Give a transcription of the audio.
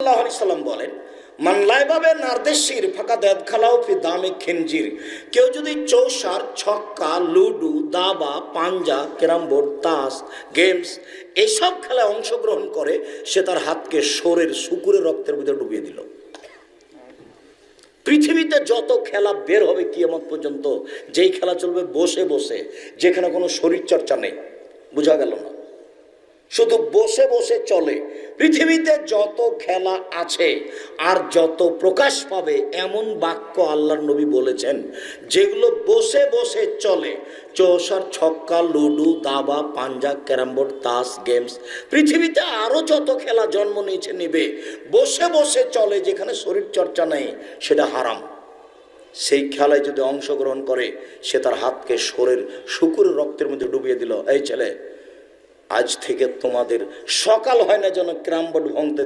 সাল্লাল্লাহু আলাইহি সাল্লাম বলেন, মান লাইবাবে নারদেশির ফাঁকা দেদ খালাও ফি দামে খিনজির। কেউ যদি চৌসার, ছক্কা, লুডু, দাবা, পাঞ্জা, ক্যারাম বোর্ড, তাস, গেমস এইসব খেলায় অংশগ্রহণ করে, সে তার হাতকে শোরের শুকুরের রক্তের ভিতরে ডুবিয়ে দিল। পৃথিবীতে যত খেলা বের হবে কিয়ামত পর্যন্ত, যেই খেলা চলবে বসে বসে, যেখানে কোনো শরীর চর্চা নেই, বোঝা গেল না, শুধু বসে বসে চলে, পৃথিবীতে যত খেলা আছে আর যত প্রকাশ পাবে এমন বাক্য আল্লাহর নবী বলেছেন যেগুলো বসে বসে চলে, চৌসার, ছক্কা, লুডু, দাবা, পাঞ্জা, ক্যারামবোর্ড, তাস, গেমস, পৃথিবীতে আরও যত খেলা জন্ম নিয়েছে নিবে, বসে বসে চলে, যেখানে শরীর চর্চা নেই, সেটা হারাম। সেই খেলায় যদি অংশগ্রহণ করে, সে তার হাতকে শোরের শুকুরের রক্তের মধ্যে ডুবিয়ে দিল। এই ছেলে, আজ থেকে তোমাদের সকাল হয় না যেন ক্যারাম বোর্ড ভাঙতে